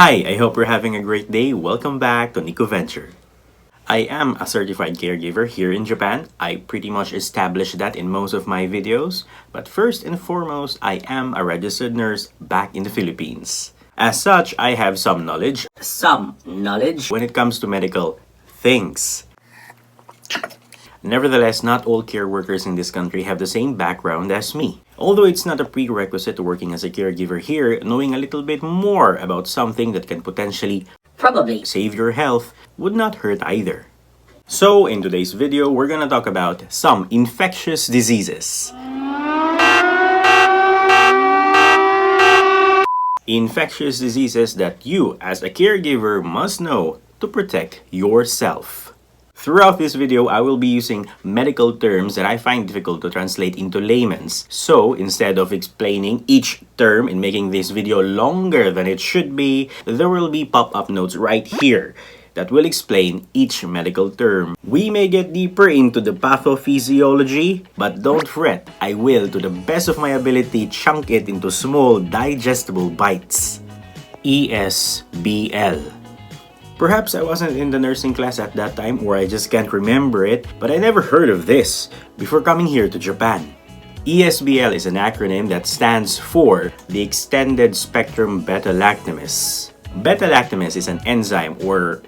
Hi, I hope you're having a great day. Welcome back to NikkoVenture. I am a certified caregiver here in Japan. I pretty much established that in most of my videos. But first and foremost, I am a registered nurse back in the Philippines. As such, I have some knowledge when it comes to medical things. Nevertheless, not all care workers in this country have the same background as me. Although it's not a prerequisite to working as a caregiver here, knowing a little bit more about something that can potentially save your health would not hurt either. So, in today's video, we're gonna talk about some infectious diseases. Infectious diseases that you, as a caregiver, must know to protect yourself. Throughout this video, I will be using medical terms that I find difficult to translate into layman's. So, instead of explaining each term and making this video longer than it should be, there will be pop-up notes right here that will explain each medical term. We may get deeper into the pathophysiology, but don't fret, I will, to the best of my ability, chunk it into small, digestible bites. ESBL. Perhaps I wasn't in the nursing class at that time or I just can't remember it, but I never heard of this before coming here to Japan. ESBL is an acronym that stands for the Extended Spectrum Beta-lactamase. Beta-lactamase is an enzyme or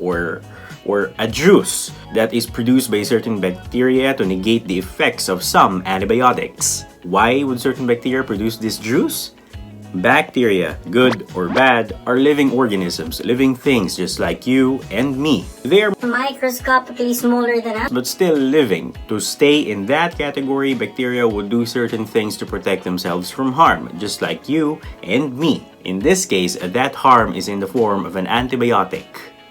a juice that is produced by certain bacteria to negate the effects of some antibiotics. Why would certain bacteria produce this juice? Bacteria, good or bad, are living organisms, living things just like you and me. They are microscopically smaller than us, but still living. To stay in that category, bacteria would do certain things to protect themselves from harm, just like you and me. In this case, that harm is in the form of an antibiotic.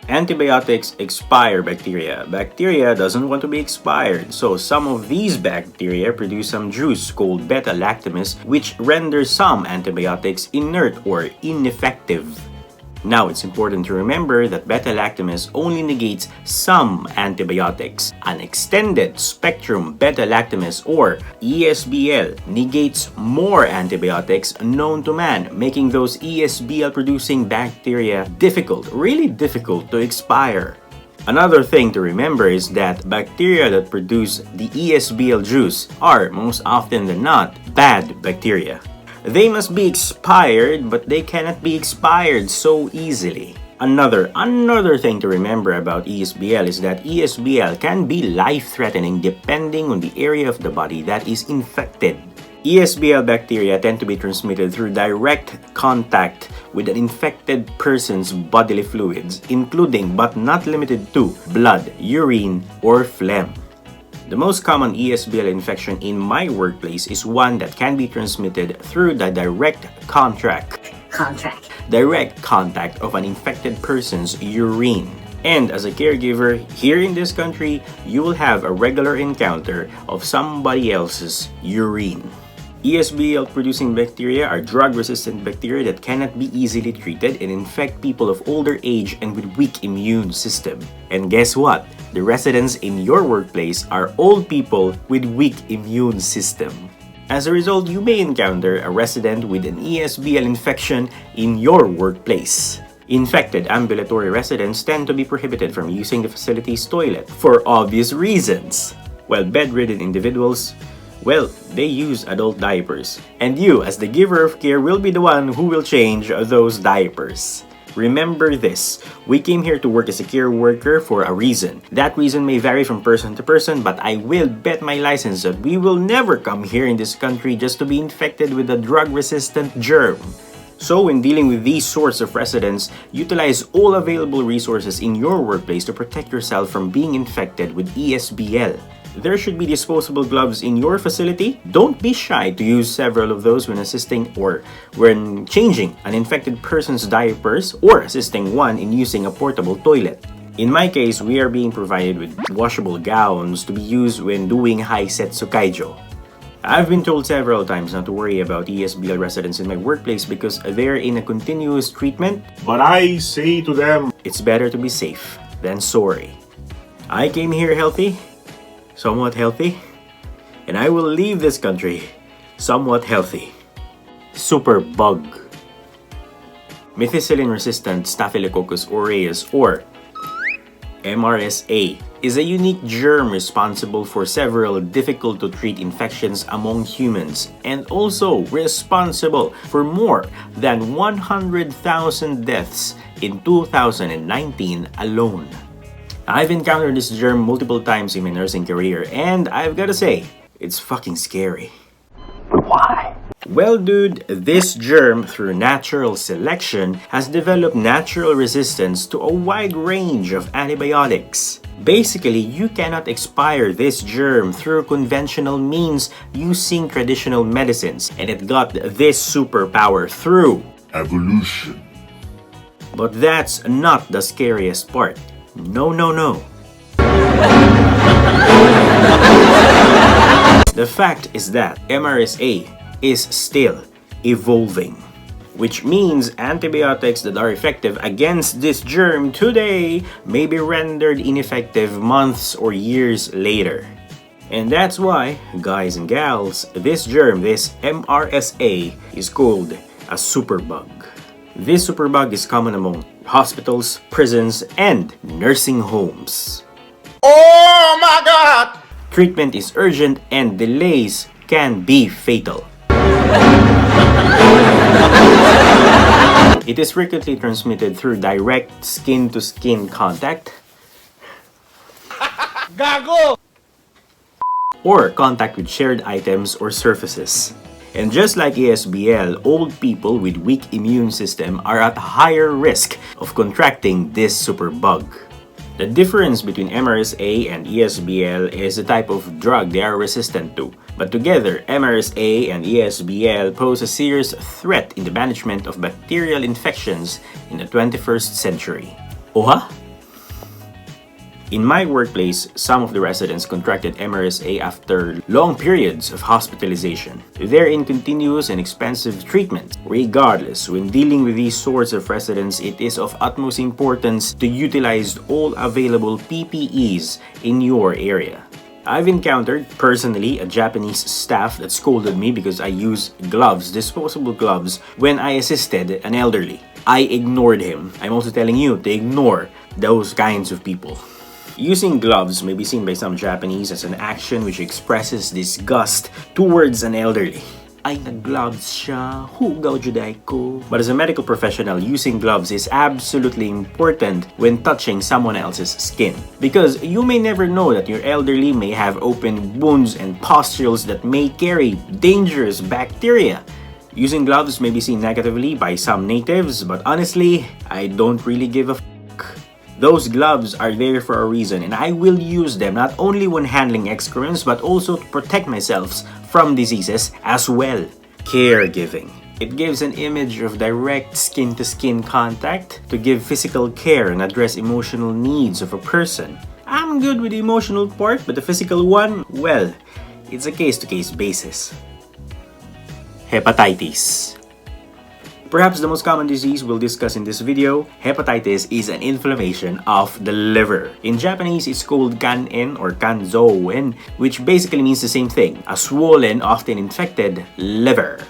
Antibiotics expire bacteria. Bacteria doesn't want to be expired, so some of these bacteria produce some juice called beta-lactamase, which renders some antibiotics inert or ineffective. Now, it's important to remember that beta-lactamase only negates some antibiotics. An extended spectrum beta-lactamase or ESBL negates more antibiotics known to man, making those ESBL-producing bacteria really difficult to expire. Another thing to remember is that bacteria that produce the ESBL juice are, most often than not, bad bacteria. They must be expired, but they cannot be expired so easily. Another thing to remember about ESBL is that ESBL can be life-threatening depending on the area of the body that is infected. ESBL bacteria tend to be transmitted through direct contact with an infected person's bodily fluids, including but not limited to blood, urine, or phlegm. The most common ESBL infection in my workplace is one that can be transmitted through the direct contact of an infected person's urine. And as a caregiver here in this country, you will have a regular encounter of somebody else's urine. ESBL-producing bacteria are drug-resistant bacteria that cannot be easily treated and infect people of older age and with weak immune system. And guess what? The residents in your workplace are old people with weak immune system. As a result, you may encounter a resident with an ESBL infection in your workplace. Infected ambulatory residents tend to be prohibited from using the facility's toilet for obvious reasons, while bedridden individuals, they use adult diapers. And you, as the giver of care, will be the one who will change those diapers. Remember this, we came here to work as a care worker for a reason. That reason may vary from person to person, but I will bet my license that we will never come here in this country just to be infected with a drug-resistant germ. So when dealing with these sorts of residents, utilize all available resources in your workplace to protect yourself from being infected with ESBL. There should be disposable gloves in your facility. Don't be shy to use several of those when assisting or when changing an infected person's diapers or assisting one in using a portable toilet. In my case, we are being provided with washable gowns to be used when doing high-setsu kaijo. I've been told several times not to worry about ESBL residents in my workplace because they're in a continuous treatment. But I say to them, it's better to be safe than sorry. I came here healthy, somewhat healthy, and I will leave this country somewhat healthy. Super bug. Methicillin-resistant Staphylococcus aureus, or MRSA, is a unique germ responsible for several difficult-to-treat infections among humans and also responsible for more than 100,000 deaths in 2019 alone. I've encountered this germ multiple times in my nursing career, and I've gotta say, it's fucking scary. Why? Well, dude, this germ, through natural selection, has developed natural resistance to a wide range of antibiotics. Basically, you cannot expire this germ through conventional means using traditional medicines, and it got this superpower through Evolution. But that's not the scariest part. No. The fact is that MRSA is still evolving, which means antibiotics that are effective against this germ today may be rendered ineffective months or years later. And that's why, guys and gals, this germ, this MRSA, is called a superbug. This superbug is common among hospitals, prisons, and nursing homes. Oh my God! Treatment is urgent and delays can be fatal. It is frequently transmitted through direct skin-to-skin contact Gago! or contact with shared items or surfaces. And just like ESBL, old people with weak immune system are at higher risk of contracting this superbug. The difference between MRSA and ESBL is the type of drug they are resistant to. But together, MRSA and ESBL pose a serious threat in the management of bacterial infections in the 21st century. Oha? In my workplace, some of the residents contracted MRSA after long periods of hospitalization. They're in continuous and expensive treatment. Regardless, when dealing with these sorts of residents, it is of utmost importance to utilize all available PPEs in your area. I've encountered, personally, a Japanese staff that scolded me because I used gloves, disposable gloves, when I assisted an elderly. I ignored him. I'm also telling you to ignore those kinds of people. Using gloves may be seen by some Japanese as an action which expresses disgust towards an elderly. Ay, nag-gloves siya, hugaw juday ko. But as a medical professional, using gloves is absolutely important when touching someone else's skin. Because you may never know that your elderly may have open wounds and pustules that may carry dangerous bacteria. Using gloves may be seen negatively by some natives, but honestly, I don't really give a fuck. Those gloves are there for a reason, and I will use them not only when handling excrements but also to protect myself from diseases as well. Caregiving. It gives an image of direct skin-to-skin contact to give physical care and address emotional needs of a person. I'm good with the emotional part, but the physical one, well, it's a case-to-case basis. Hepatitis. Perhaps the most common disease we'll discuss in this video, hepatitis is an inflammation of the liver. In Japanese, it's called kan-en or kanzou-en, which basically means the same thing, a swollen, often infected liver.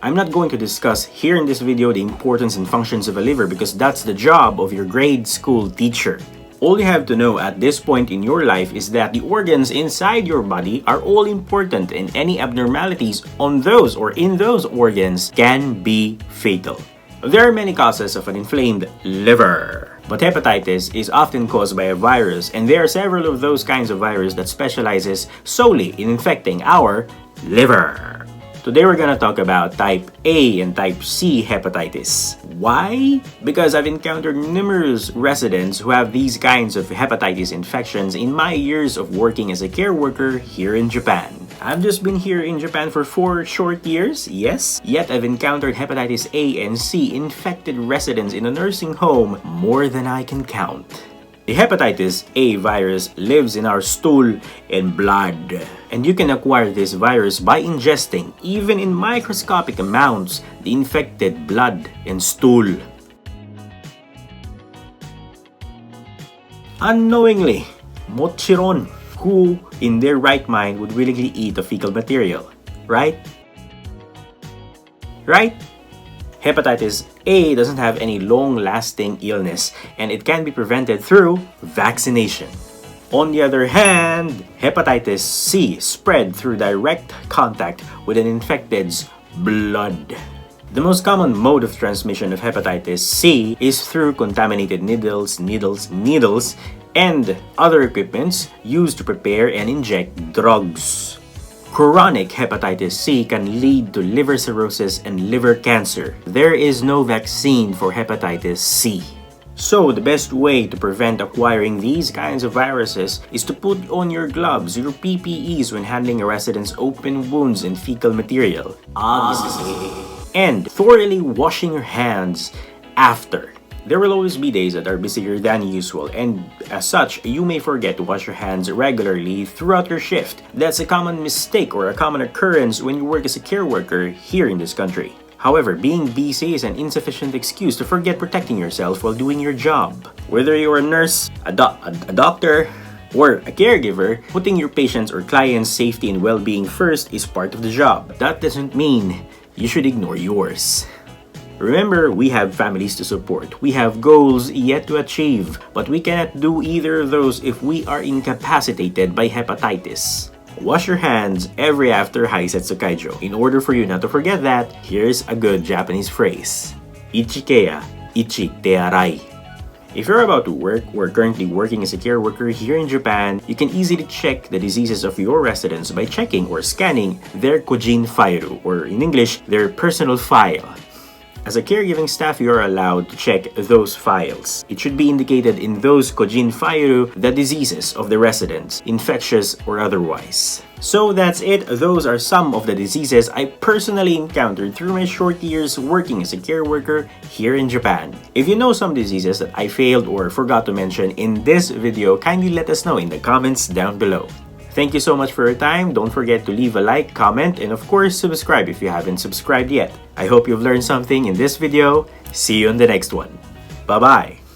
I'm not going to discuss here in this video the importance and functions of a liver because that's the job of your grade school teacher. All you have to know at this point in your life is that the organs inside your body are all important, and any abnormalities on those or in those organs can be fatal. There are many causes of an inflamed liver, but hepatitis is often caused by a virus, and there are several of those kinds of viruses that specializes solely in infecting our liver. Today we're gonna talk about type A and type C hepatitis. Why? Because I've encountered numerous residents who have these kinds of hepatitis infections in my years of working as a care worker here in Japan. I've just been here in Japan for 4 short years, yes, yet I've encountered hepatitis A and C infected residents in a nursing home more than I can count. The hepatitis A virus lives in our stool and blood, and you can acquire this virus by ingesting, even in microscopic amounts, the infected blood and stool. Unknowingly, mochiron, who in their right mind would willingly eat the fecal material, right? Right? Hepatitis A doesn't have any long-lasting illness and it can be prevented through vaccination. On the other hand, hepatitis C spread through direct contact with an infected's blood. The most common mode of transmission of hepatitis C is through contaminated needles, and other equipments used to prepare and inject drugs. Chronic hepatitis C can lead to liver cirrhosis and liver cancer. There is no vaccine for hepatitis C. So, the best way to prevent acquiring these kinds of viruses is to put on your gloves, your PPEs when handling a resident's open wounds and fecal material. Obviously. And thoroughly washing your hands after. There will always be days that are busier than usual, and as such, you may forget to wash your hands regularly throughout your shift. That's a common mistake or a common occurrence when you work as a care worker here in this country. However, being busy is an insufficient excuse to forget protecting yourself while doing your job. Whether you're a nurse, a doctor, or a caregiver, putting your patients' or clients' safety and well-being first is part of the job. That doesn't mean you should ignore yours. Remember, we have families to support. We have goals yet to achieve, but we cannot do either of those if we are incapacitated by hepatitis. Wash your hands every after Haisetsu Kaijo. In order for you not to forget that, here's a good Japanese phrase. Ichikeya, ichi te arai. If you're about to work or currently working as a care worker here in Japan, you can easily check the diseases of your residents by checking or scanning their kojin fairu, or in English, their personal file. As a caregiving staff, you are allowed to check those files. It should be indicated in those kojin fairu the diseases of the residents, infectious or otherwise. So that's it. Those are some of the diseases I personally encountered through my short years working as a care worker here in Japan. If you know some diseases that I failed or forgot to mention in this video, kindly let us know in the comments down below. Thank you so much for your time. Don't forget to leave a like, comment, and of course subscribe if you haven't subscribed yet. I hope you've learned something in this video. See you in the next one. Bye-bye!